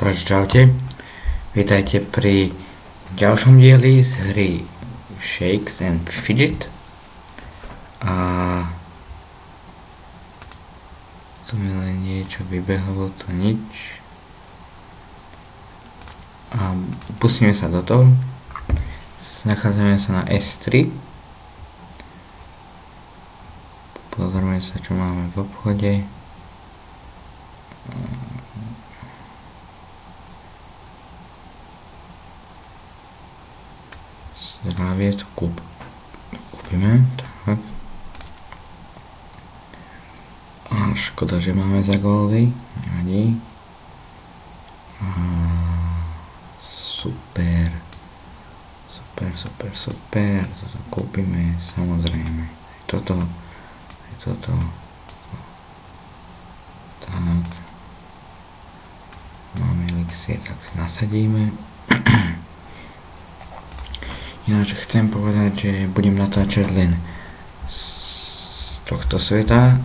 Takže čaute, vítajte pri ďalšom dieli z hry Shakes and Fidget. A tu mi len niečo vybehlo, to nič. A pustíme sa do toho. Nachádzame sa na S3. Pozrieme sa, čo máme v obchode. Zdravie, to kúpime, tak. A škoda, že máme za góly, nevadí. Super, toto kúpime, samozrejme. Toto. Tak. Máme elixír, tak si nasadíme. Ináč chcem povedať, že budem natáčať len z tohto sveta,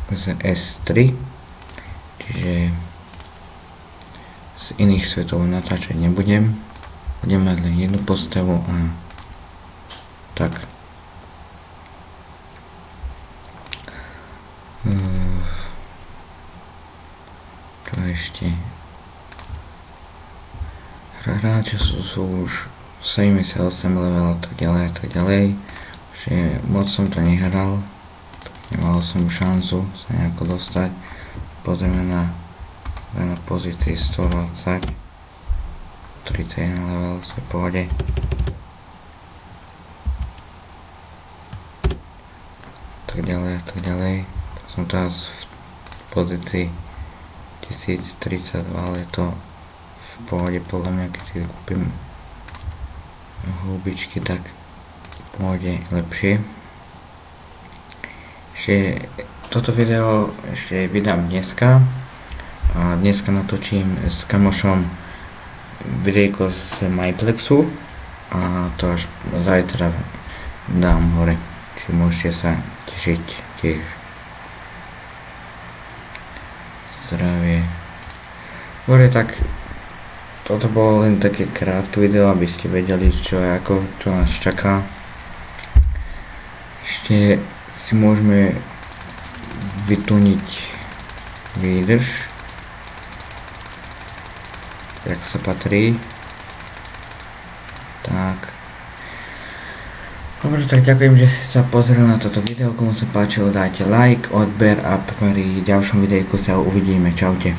z S3, čiže z iných svetov natáčať nebudem. Budem mať len jednu postavu a tak. Čo ešte? Hráči sú už 78 level a tak ďalej, že moc som to nehral, nemal som šancu sa nejako dostať. Pozrieme na pozícii 120, 31 level, sú v pohode. Tak ďalej, som teraz v pozícii 1032, ale je to v pohode podľa mňa, keď si kúpim húbičky, tak pôjde lepšie. Ešte toto video vydám dneska a dneska natočím s kamošom videjko z Myplexu a to až zajtra dám hore, či môžete sa tešiť tiež. Zdravie. Dobre, tak toto bolo len také krátke video, aby ste vedeli, čo nás čaká. Ešte si môžeme vytuniť výdrž, jak sa patrí. Tak. Dobre, tak ďakujem, že ste sa pozreli na toto video. Komu sa páčilo, dajte like, odber a pri ďalšom videjku sa uvidíme. Čaute.